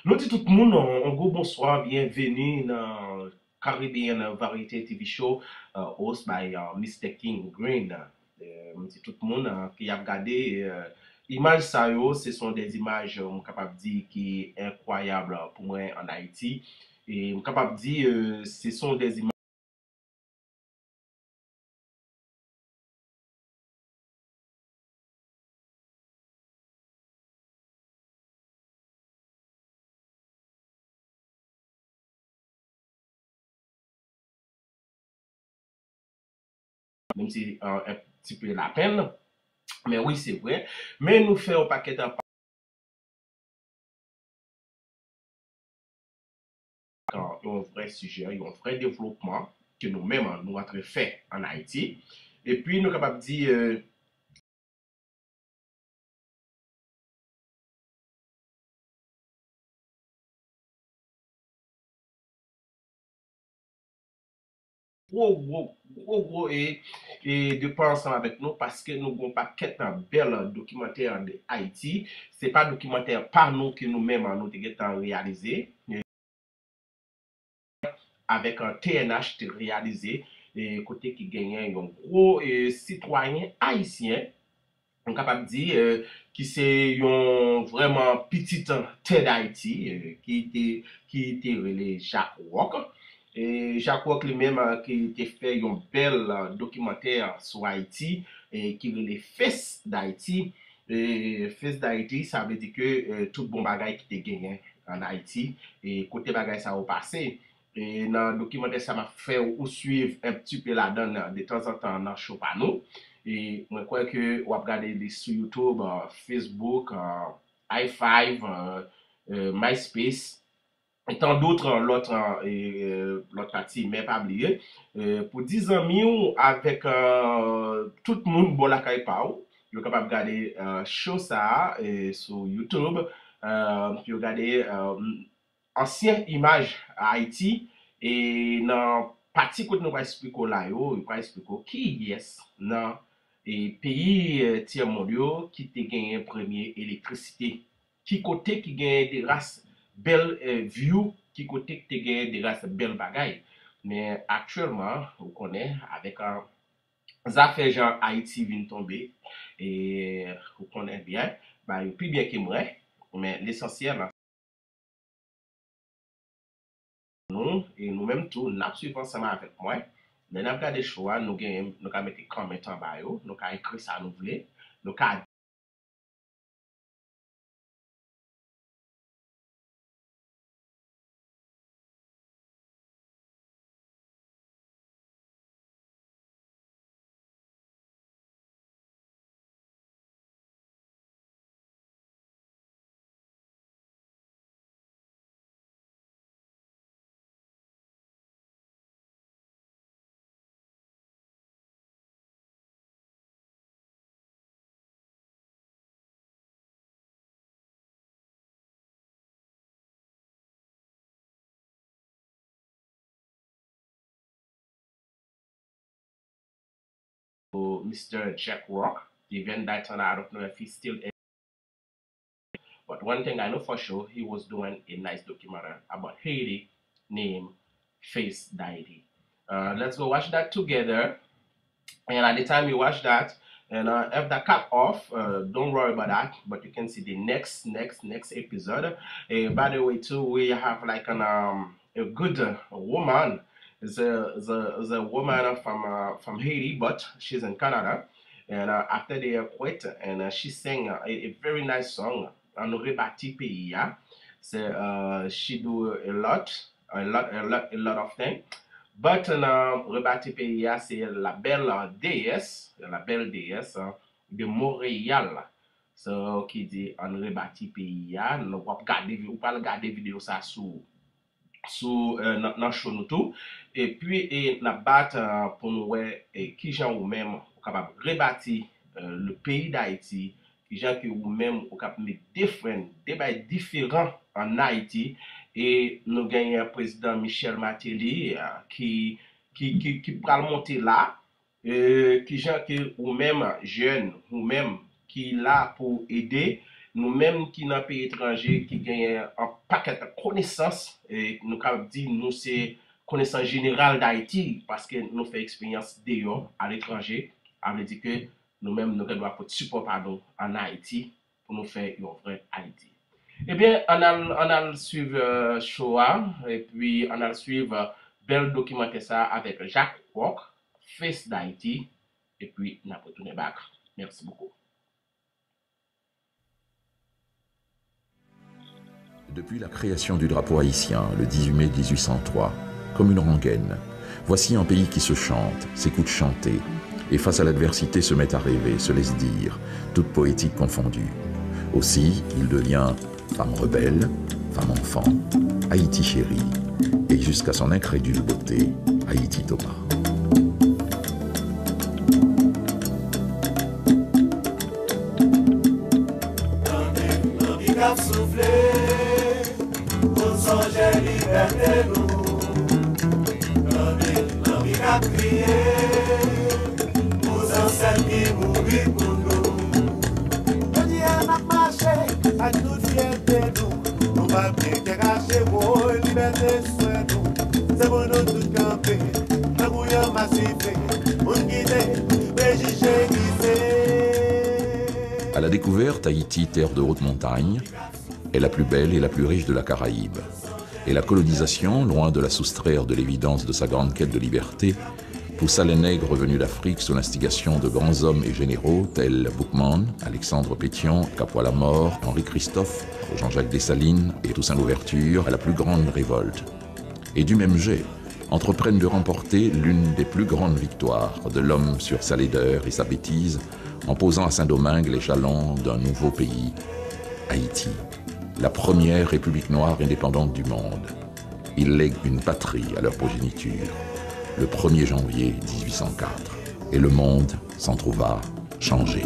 Nous dit tout le monde, un gros bonsoir, bienvenue dans Caribbean Variety TV Show, host by Mr. King Green. Nous dit tout le monde qui a regardé images ça yo, ce sont des images, capable de dire qui est incroyable pour moi en Haïti. Et capable de dire, ce sont des images. Même si un petit peu la peine, mais oui, c'est vrai. Mais nous faisons un paquet de un vrai sujet, un vrai développement que nous-mêmes, nous avons fait en Haïti. Et puis, nous sommes capables de dire, gros, et de pas ensemble avec nous parce que nous avons pas qu'un bel documentaire de Haïti. C'est pas documentaire par nous que nous-mêmes, nous avons réalisé, avec un TNH réalisé, et côté qui gagne un gros citoyen haïtien. On est capable de dire qui c'est un vraiment petit tête d'Haïti qui était relé Jacques Rock. Et Jacques Rock lui-même qui a fait un bel documentaire sur Haïti et qui relé Fès d'Haïti. Et Fès d'Haïti, ça veut dire que tout bon bagage qui était gagné en Haïti et côté bagage ça a passé. Et dans le documentaire, ça m'a fait ou suivre un petit peu là-dedans de temps en temps dans Chopano. Et je crois que vous regardez sur YouTube, Facebook, i5, MySpace, et tant d'autres, l'autre partie, mais pas oublié. Pour 10 amis, avec tout le monde, bon la caille pa ou, vous êtes capable de regarder show ça sur YouTube, puis regarder ancienne image à Haïti, et dans partie que nous va expliquer là, nous va expliquer qui yes, dans les pays tiers mondiaux qui te gagné premier électricité, qui côté qui gagne des races belles view, qui côté qui te gagne des races belles bagailles. Mais actuellement, vous connaissez, avec un affaires genre Haïti vient tomber, et vous connaissez bien, bah, plus bien que moi, mais l'essentiel, nous, et nous-mêmes tout, nous suivons ensemble avec moi. Mais nous avons des choix, nous avons mis des commentaires en bas, nous avons écrit ça nous voulons, nous avons Mr. Jack Rock, the event that turned out of know if he's still in. But one thing I know for sure, he was doing a nice documentary about Haiti named Face Deity. Let's go watch that together. And at the time you watch that, and if that cut off, don't worry about that. But you can see the next episode. By the way, too, we have like a good woman. Is a woman from Haiti, but she's in Canada. And after they quit, and she sang a very nice song on Rebati Pays. So she do a lot of things. But Rebati Pays, c'est la belle déesse de Montréal. So, qui dit en Rebati Pays, nous pas regarder vidéo ça sous dans show nous tout. Et puis, la batte pour nous, qui gens ou même capable rebâtir le pays d'Haïti, qui gens que ou même ou capable mettre des bails différents en Haïti. Et nous gagnons un président Michel Martelly qui pral monter là, qui gens que ou même jeunes, ou même qui là pour aider nous-mêmes qui dans le pays étranger, qui gagnent un paquet de connaissances, et nous avons dit, nous, c'est connaissance générale d'Haïti, parce que nous faisons expérience d'ailleurs à l'étranger, ça veut dire que nous-mêmes, nous devons apporter support en Haïti pour nous faire une vraie Haïti. Eh bien, on a suivre Shoah, et puis on a suivre bel documentaire ça avec Jacques Roch, Face d'Haïti, et puis on a retourné back. Merci beaucoup. Depuis la création du drapeau haïtien, le 18 mai 1803, comme une rengaine, voici un pays qui se chante, s'écoute chanter, et face à l'adversité se met à rêver, se laisse dire, toute poétique confondue. Aussi, il devient femme rebelle, femme enfant, Haïti chérie, et jusqu'à son incrédule beauté, Haïti Thomas. À la découverte, Haïti, terre de haute montagne, est la plus belle et la plus riche de la Caraïbe. Et la colonisation, loin de la soustraire de l'évidence de sa grande quête de liberté, poussa les nègres venus d'Afrique sous l'instigation de grands hommes et généraux tels Boukman, Alexandre Pétion, Capois-Lamort, Henri Christophe, Jean-Jacques Dessalines et Toussaint Louverture à la plus grande révolte. Et du même jet, entreprennent de remporter l'une des plus grandes victoires de l'homme sur sa laideur et sa bêtise en posant à Saint-Domingue les jalons d'un nouveau pays, Haïti, la première république noire indépendante du monde. Ils lèguent une patrie à leur progéniture, le 1er janvier 1804. Et le monde s'en trouva changé.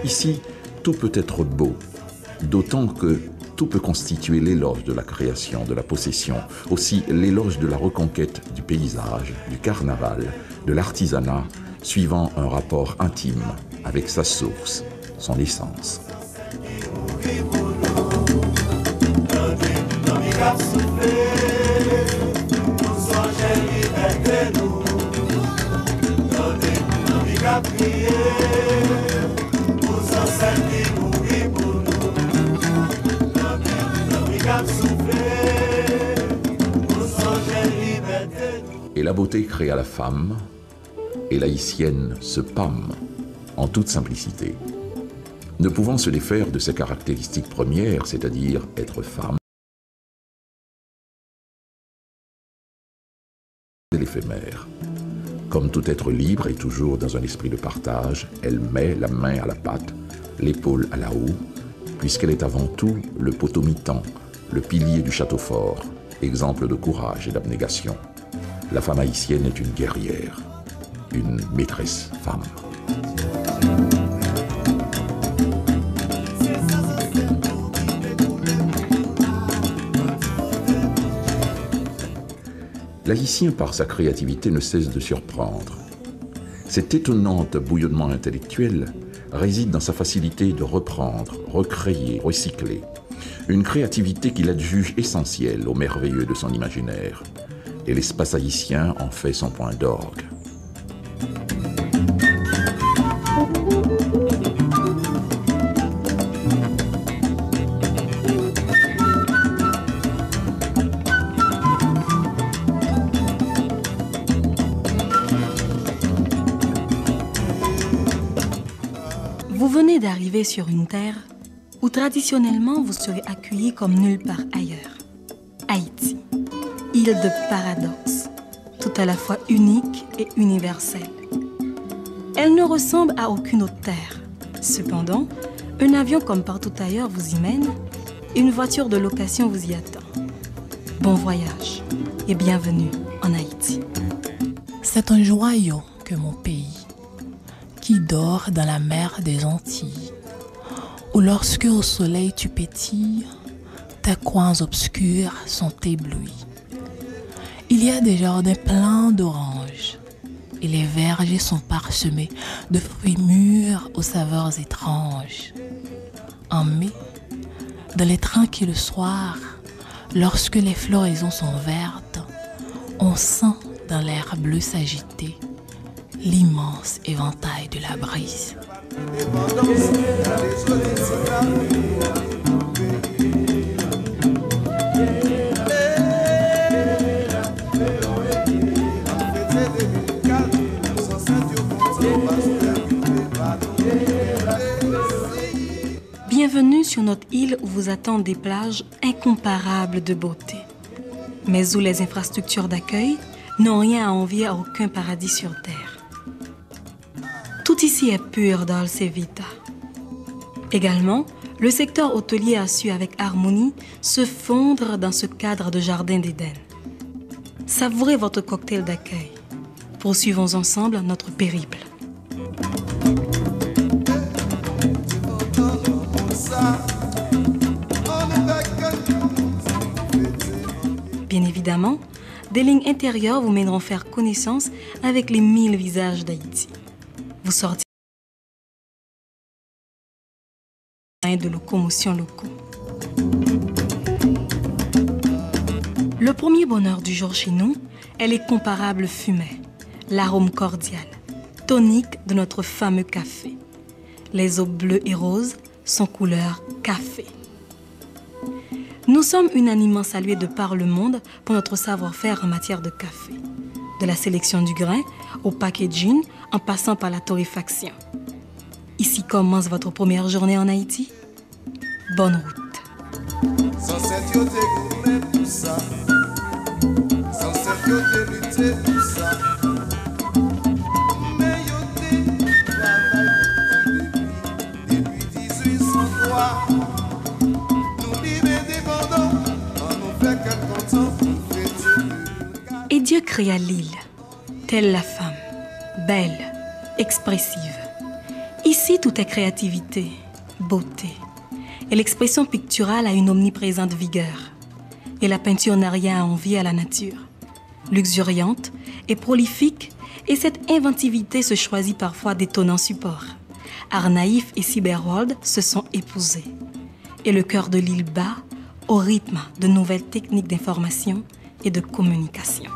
Ici, tout peut être beau, d'autant que tout peut constituer l'éloge de la création, de la possession, aussi l'éloge de la reconquête du paysage, du carnaval, de l'artisanat, suivant un rapport intime avec sa source, son essence. Et la beauté créa la femme, et l'haïtienne se pâme en toute simplicité. Ne pouvant se défaire de ses caractéristiques premières, c'est-à-dire être femme, et l'éphémère. Comme tout être libre et toujours dans un esprit de partage, elle met la main à la pâte, l'épaule à la houe, puisqu'elle est avant tout le potomitan, le pilier du château fort, exemple de courage et d'abnégation. La femme haïtienne est une guerrière, une maîtresse femme. L'haïtien, par sa créativité, ne cesse de surprendre. Cet étonnant bouillonnement intellectuel réside dans sa facilité de reprendre, recréer, recycler. Une créativité qu'il adjuge essentielle au merveilleux de son imaginaire. Et l'espace haïtien en fait son point d'orgue. Vous venez d'arriver sur une terre où traditionnellement vous serez accueillis comme nulle part ailleurs. Haïti, île de paradoxes, tout à la fois unique et universelle. Elle ne ressemble à aucune autre terre. Cependant, un avion comme partout ailleurs vous y mène, une voiture de location vous y attend. Bon voyage et bienvenue en en Haïti. C'est un joyau que mon pays, qui dort dans la mer des Antilles, où lorsque au soleil tu pétilles, tes coins obscurs sont éblouis. Il y a des jardins pleins d'oranges, et les vergers sont parsemés de fruits mûrs aux saveurs étranges. En mai, dans les tranquilles soirs, lorsque les floraisons sont vertes, on sent dans l'air bleu s'agiter l'immense éventail de la brise. Bienvenue sur notre île où vous attendent des plages incomparables de beauté, mais où les infrastructures d'accueil n'ont rien à envier à aucun paradis sur terre. Tout ici est pur dolce vita. Également, le secteur hôtelier a su avec harmonie se fondre dans ce cadre de jardin d'Éden. Savourez votre cocktail d'accueil. Poursuivons ensemble notre périple. Bien évidemment, des lignes intérieures vous mèneront faire connaissance avec les 1000 visages d'Haïti. Vous sortirez de locomotion locaux. Le premier bonheur du jour chez nous est les comparables fumets, l'arôme cordial, tonique de notre fameux café. Les eaux bleues et roses sont couleur café. Nous sommes unanimement salués de par le monde pour notre savoir-faire en matière de café. De la sélection du grain au packaging en passant par la torréfaction. Ici commence votre première journée en Haïti. Bonne route. Sans cette yo te gourmet tout ça. Sans cette yo te lutter tout ça. Mais yo te travaille depuis 1803. Nous vivons dépendants, on nous fait qu'un content pour fêter. Et Dieu créa l'île, telle la femme, belle, expressive. Ici, tout est créativité, beauté. Et l'expression picturale a une omniprésente vigueur. Et la peinture n'a rien à envier à la nature. Luxuriante et prolifique, et cette inventivité se choisit parfois d'étonnants supports. Art naïf et cyberworld se sont épousés. Et le cœur de l'île bat au rythme de nouvelles techniques d'information et de communication.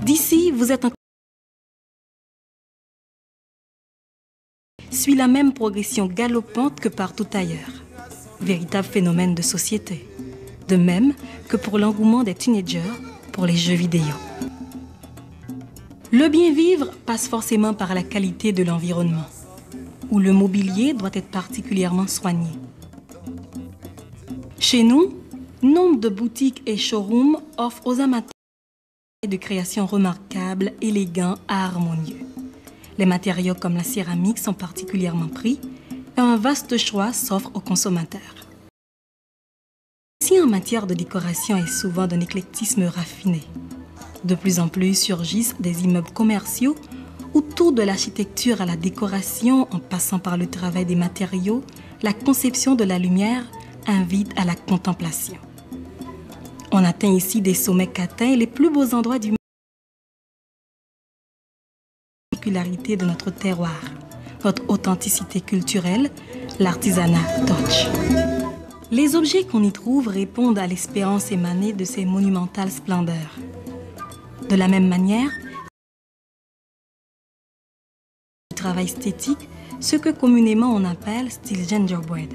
D'ici, vous êtes suit la même progression galopante que partout ailleurs. Véritable phénomène de société. De même que pour l'engouement des teenagers pour les jeux vidéo. Le bien vivre passe forcément par la qualité de l'environnement, où le mobilier doit être particulièrement soigné. Chez nous, nombre de boutiques et showrooms offrent aux amateurs de créations remarquables, élégants et harmonieux. Les matériaux comme la céramique sont particulièrement pris et un vaste choix s'offre aux consommateurs. Si en matière de décoration est souvent d'un éclectisme raffiné, de plus en plus surgissent des immeubles commerciaux où tout de l'architecture à la décoration, en passant par le travail des matériaux, la conception de la lumière invite à la contemplation. On atteint ici des sommets qu'atteignent les plus beaux endroits du monde. La particularité de notre terroir, notre authenticité culturelle, l'artisanat touch. Les objets qu'on y trouve répondent à l'espérance émanée de ces monumentales splendeurs. De la même manière, le travail esthétique, ce que communément on appelle style gingerbread.